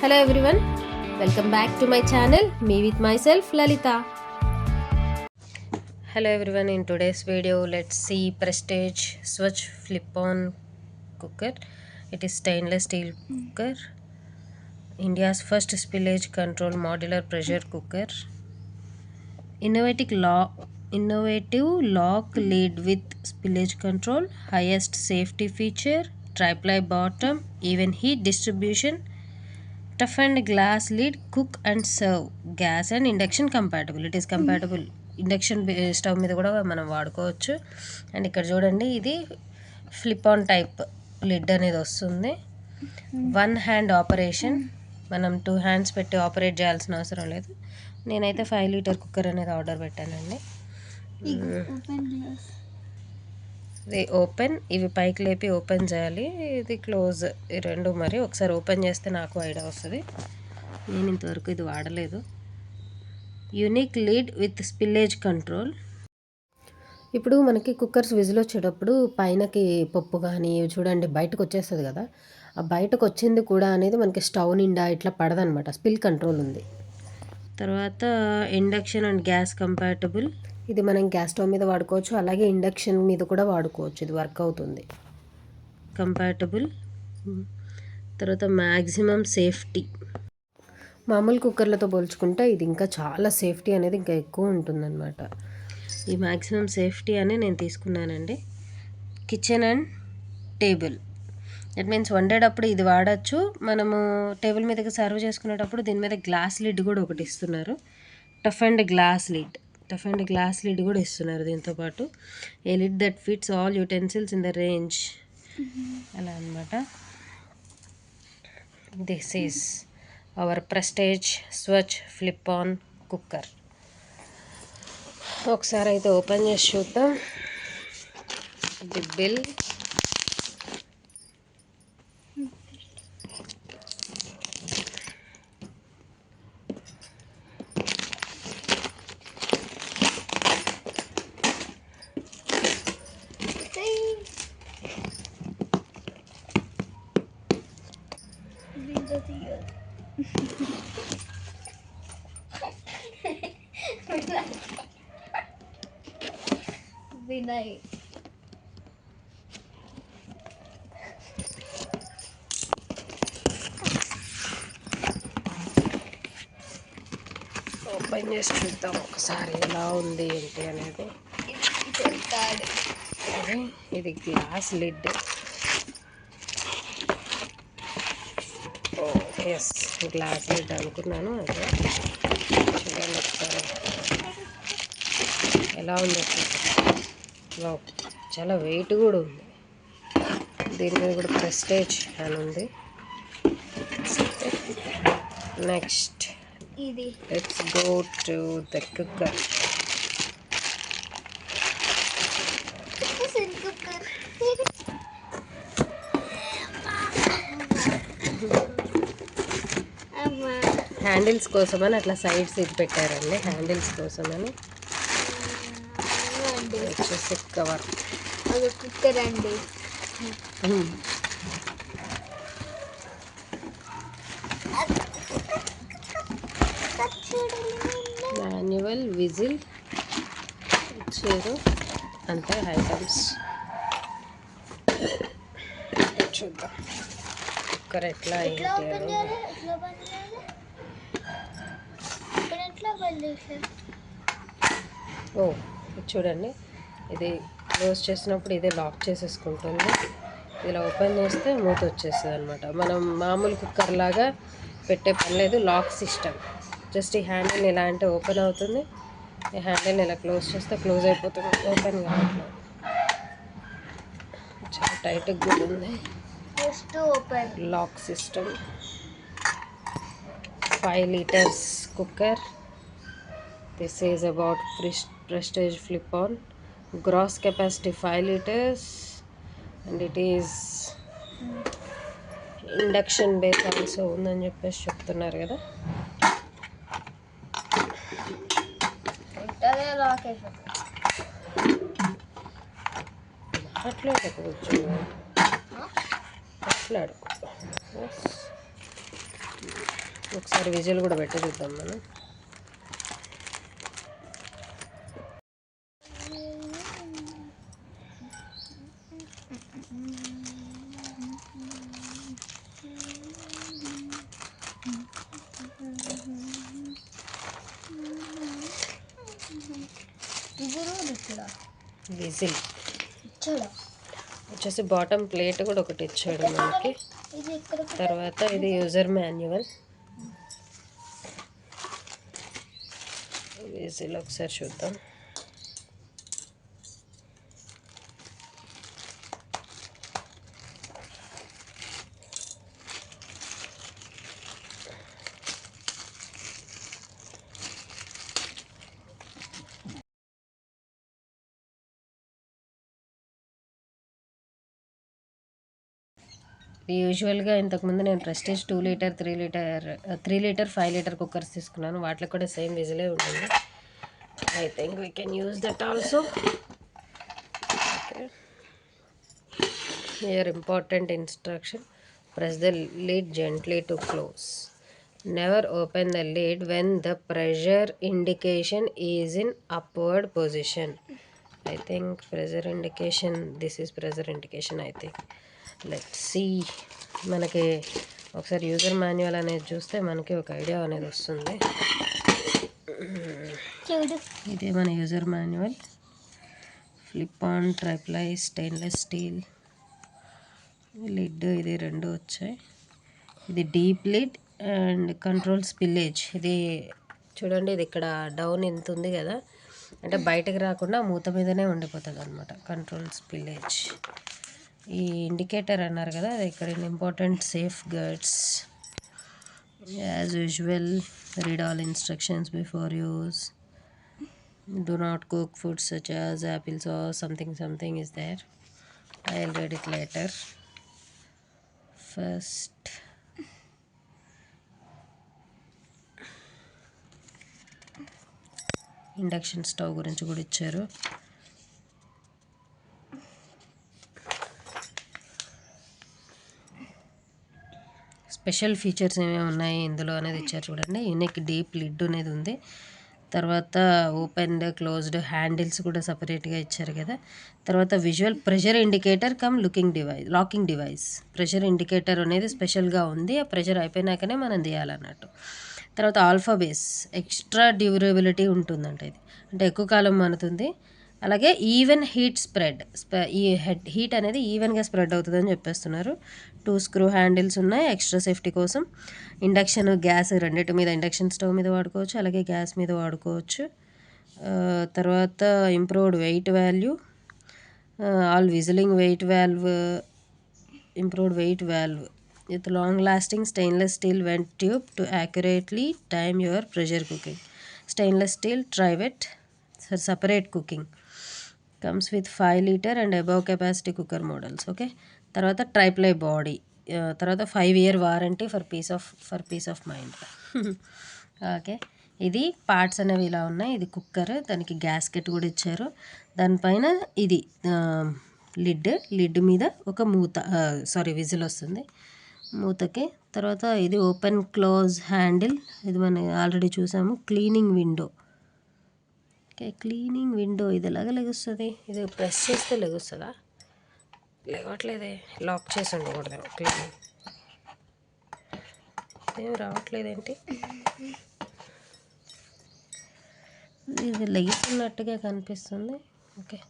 Hello everyone, welcome back to my channel, me with myself Lalita. Hello everyone, in today's video let's see Prestige Swatch Flip-on cooker. It is stainless steel cooker, India's first spillage control modular pressure cooker. Innovative lock lid with spillage control, highest safety feature, tri-ply bottom, even heat distribution, toughened glass lid, cook and serve, gas and induction compatible. It is compatible induction stove మీద కూడా మనం వాడుకోవచ్చు. And ఇక్కడ చూడండి, ఇది flip on type lid అనేది వస్తుంది. 1 hand operation, మనం 2 హ్యాండ్స్ పెట్టి ఆపరేట్ చేయాల్సిన అవసరం లేదు. నేనైతే 5 లీటర్ కుక్కర్ అనేది ఆర్డర్ పెట్టానండి. ఇది ఓపెన్, ఇవి పైకి లేపి ఓపెన్ చేయాలి, ఇది క్లోజ్, ఈ రెండు. మరి ఒకసారి ఓపెన్ చేస్తే నాకు ఐడియా వస్తుంది. నేను ఇంతవరకు ఇది వాడలేదు. Unique lid with spillage control. ఇప్పుడు మనకి కుక్కర్స్ విజిల్ వచ్చేటప్పుడు పైనకి పప్పు కానీ చూడండి బయటకు వచ్చేస్తుంది కదా, ఆ బయటకు వచ్చింది కూడా అనేది మనకి స్టవ్ నిండా ఇట్లా పడదనమాట. స్పిల్ కంట్రోల్ ఉంది. తర్వాత ఇండక్షన్ అండ్ గ్యాస్ కంపాటబుల్. ఇది మనం గ్యాస్ స్టవ్ మీద వాడుకోవచ్చు, అలాగే ఇండక్షన్ మీద కూడా వాడుకోవచ్చు. ఇది వర్క్ అవుతుంది. కంపాటబుల్. తర్వాత మ్యాక్సిమం సేఫ్టీ. మామూలు కుక్కర్లతో పోల్చుకుంటే ఇది ఇంకా చాలా సేఫ్టీ అనేది ఇంకా ఎక్కువ ఉంటుందన్నమాట. ఈ మ్యాక్సిమం సేఫ్టీ అని నేను తీసుకున్నానండి. Kitchen and table, that means వండేటప్పుడు ఇది వాడచ్చు. మనము టేబుల్ మీదకి సర్వ్ చేసుకునేటప్పుడు దీని మీద గ్లాస్ లిడ్ కూడా ఒకటి ఇస్తున్నారు. టఫ్ అండ్ గ్లాస్ లిడ్ కూడా ఇస్తున్నారు దీంతోపాటు. A lid that fits all utensils in the range, అలా అనమాట. This is our Prestige Svachh flip on cooker. ఒకసారి అయితే ఓపెన్ చేసి చూద్దాం. ది బిల్, వినయ్ ఓపెన్ చేసి చూద్దాం ఒకసారి ఎలా ఉంది ఏంటి అనేది. ఇది glass lid. Yes, glass lid అనుకున్నాను. అదే చూడండి ఒకసారి ఎలా ఉంది. వావ్, చాలా వెయిట్ కూడా ఉంది. దీని మీద కూడా ప్రెస్టేజ్ అని ఉంది. Next let's go to the cooker. Handles కోసమని అట్లా సైడ్స్ ఇది పెట్టారండి, హ్యాండిల్స్ కోసమని. వచ్చేసి కవర్. అది కుక్కర్ అండి. మాన్యువల్ విజిల్ ఇచ్చారు, అంతే ఐటమ్స్. చూద్దాం కుక్కర్ ఎట్లా అయింది. ఓ, చూడండి, ఇది క్లోజ్ చేసినప్పుడు ఇదే లాక్ చేసేసుకుంటుంది. ఇలా ఓపెన్ చేస్తే మూత వచ్చేస్తుంది అనమాట. మనం మామూలు కుక్కర్ లాగా పెట్టే పని లేదు, లాక్ సిస్టమ్. జస్ట్ ఈ హ్యాండిల్ ఇలా అంటే ఓపెన్ అవుతుంది, ఈ హ్యాండిల్ ఇలా క్లోజ్ చేస్తే క్లోజ్ అయిపోతుంది, ఓపెన్ కావట్లేదు. చాలా టైట్గా కూడా ఉంది. Lock system. 5 liters cooker. This is about Prestige Flip-on. Gross capacity 5 liters, and it is induction base also ఉందని చెప్పేసి చెప్తున్నారు కదా. మాట్లాడుకోవచ్చు, మాట్లాడుకో. ఒకసారి విజిల్ కూడా పెట్టి చూద్దాం మనం. విజిల్ వచ్చేసి బాటమ్ ప్లేట్ కూడా ఒకటి ఇచ్చాడు మనకి. తర్వాత ఇది యూజర్ మాన్యువల్. విజిల్ ఒకసారి చూద్దాం. యూజువల్గా ఇంతకుముందు నేను prestige 2 litre 3 litre 3 litre 5 litre cookers తీసుకున్నాను. వాటిలో కూడా సేమ్ విజిలే ఉంటుంది. I think we can use that also. Here important instruction: press the lid gently to close. Never open the lid when the pressure indication is in upward position. I think pressure indication, this is pressure indication I think. Let's see. మనకి ఒకసారి user manual అనేది చూస్తే మనకి ఒక idea అనేది వస్తుంది. ఇదే మన user manual. Flip on, triply, stainless steel, lid ఇది రెండు వచ్చాయి. ఇది deep lid and control spillage. ఇది చూడండి, ఇది ఇక్కడ డౌన్ ఇంత ఉంది కదా, అంటే బయటకు రాకుండా మూత మీదనే ఉండిపోతుంది అనమాట. Control spillage. ఈ ఇండికేటర్ అన్నారు కదా, అది ఇక్కడ important safeguards. As usual, read all instructions before use. Do not cook food such as apples or something is there. I'll read it later. First, induction stove గురించి కూడా ఇచ్చారు. Special features ఏమేమి ఉన్నాయి ఇందులో అనేది ఇచ్చారు చూడండి. యూనిక్ డీప్ లిడ్ అనేది ఉంది. తర్వాత ఓపెన్డ్ క్లోజ్డ్ హ్యాండిల్స్ కూడా సపరేట్గా ఇచ్చారు కదా. తర్వాత visual pressure indicator come locking device. Pressure indicator అనేది స్పెషల్గా ఉంది. ఆ ప్రెషర్ అయిపోయినాకనే మనం తీయాలన్నట్టు. తర్వాత ఆల్ఫా బేస్, ఎక్స్ట్రా డ్యూరబిలిటీ ఉంటుందంట ఇది, అంటే ఎక్కువ కాలం మనుతుంది. అలాగే ఈవెన్ హీట్ స్ప్రెడ్, ఈ హీట్ అనేది ఈవెన్గా స్ప్రెడ్ అవుతుందని చెప్పేస్తున్నారు. 2 స్క్రూ హ్యాండిల్స్ ఉన్నాయి ఎక్స్ట్రా సేఫ్టీ కోసం. ఇండక్షన్, గ్యాస్ రెండింటి మీద, ఇండక్షన్ స్టవ్ మీద వాడుకోవచ్చు, అలాగే గ్యాస్ మీద వాడుకోవచ్చు. తర్వాత improved weight value, all whistling weight valve, improved weight valve with long lasting stainless steel vent tube to accurately time your pressure cooking. Stainless steel trivet separate cooking. Comes with 5 liter and above capacity cooker models. Okay. తర్వాత triply body. తర్వాత 5 year warranty for piece of mind. Okay. ఇది parts అనేవి ఇలా ఉన్నాయి. ఇది cooker, దానికి gasket కూడా ఇచ్చారు. దానిపైన ఇది లిడ్ మీద ఒక మూత, విజిల్ వస్తుంది మూతకి. తర్వాత ఇది ఓపెన్ క్లోజ్ హ్యాండిల్, ఇది మనం ఆల్రెడీ చూసాము. Cleaning window. Okay, cleaning window. ఇది ఎలాగ లెగుస్తుంది? ఇది ప్రెస్ చేస్తే లెగుస్తుందా? లేవట్లేదే, లాక్ చేసి ఉండకూడదు. క్లీనింగ్ ఏం రావట్లేదేంటి? ఇది లెగుతున్నట్టుగా కనిపిస్తుంది. ఓకే.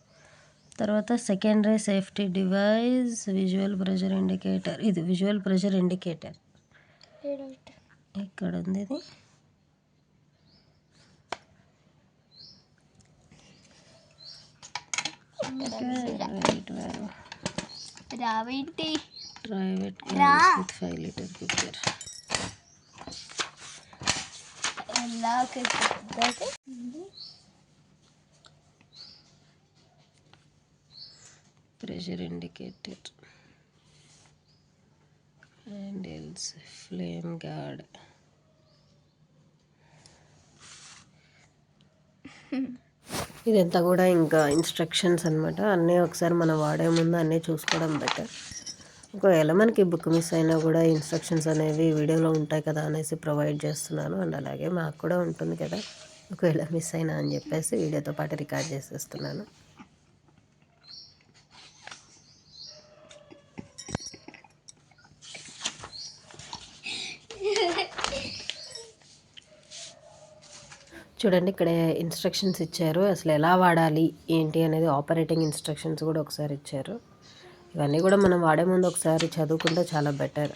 తర్వాత secondary safety device, visual pressure indicator. ఇది విజువల్ ప్రెషర్ ఇండికేటర్ ఇక్కడ ఉంది. ఇది private with 5 liter cooker. Pressure indicator, handles, flame guard. ఇదంతా కూడా ఇంకా ఇన్స్ట్రక్షన్స్ అనమాట. అన్నీ ఒకసారి మనం వాడే ముందు అన్నీ చూసుకోవడం బెటర్. ఒకవేళ మనకి బుక్ మిస్ అయినా కూడా ఇన్స్ట్రక్షన్స్ అనేవి వీడియోలో ఉంటాయి కదా అనేసి ప్రొవైడ్ చేస్తున్నాను. అండ్ అలాగే మాకు కూడా ఉంటుంది కదా, ఒకవేళ మిస్ అయినా అని చెప్పేసి వీడియోతో పాటు రికార్డ్ చేసేస్తున్నాను. చూడండి, ఇక్కడ ఇన్స్ట్రక్షన్స్ ఇచ్చారు, అసలు ఎలా వాడాలి ఏంటి అనేది ఆపరేటింగ్ ఇన్స్ట్రక్షన్స్ కూడా ఒకసారి ఇచ్చారు. ఇవన్నీ కూడా మనం వాడే ముందు ఒకసారి చదువుకుంటే చాలా బెటర్.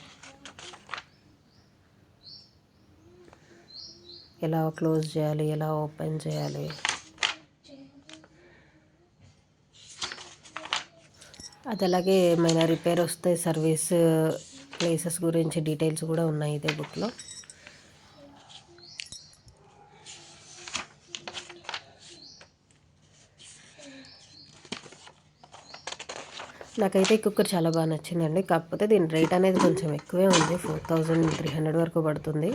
ఎలా క్లోజ్ చేయాలి, ఎలా ఓపెన్ చేయాలి, అది అలాగే ఏమైనా రిపేర్ వస్తే సర్వీస్ ప్లేసెస్ గురించి డీటెయిల్స్ కూడా ఉన్నాయి ఇదే బుక్లో. నాకైతే ఈ కుక్కర్ చాలా బాగా నచ్చిందండి. కాకపోతే దీని రేట్ అనేది కొంచెం ఎక్కువే ఉంది, 4300 వరకు పడుతుంది.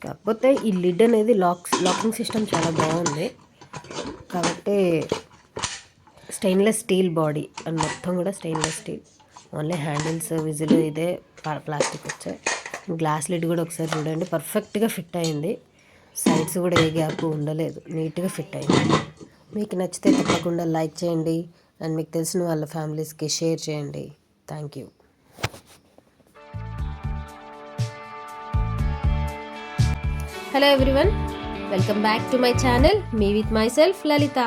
కాకపోతే ఈ లిడ్ అనేది లాకింగ్ సిస్టమ్ చాలా బాగుంది. కాబట్టి స్టెయిన్లెస్ స్టీల్ బాడీ అండ్ మొత్తం కూడా stainless steel, only handles whistle ఇదే ప్లాస్టిక్ వచ్చాయి. గ్లాస్ లిడ్ కూడా ఒకసారి చూడండి, పర్ఫెక్ట్గా ఫిట్ అయింది. సైడ్స్ కూడా ఏ గ్యాప్ ఉండలేదు, నీట్గా ఫిట్ అయింది. మీకు నచ్చితే తప్పకుండా లైక్ చేయండి అండ్ మీకు తెలిసిన వాళ్ళ ఫ్యామిలీస్కి షేర్ చేయండి. Thank you. Hello everyone, welcome back to my channel me with my self Lalitha.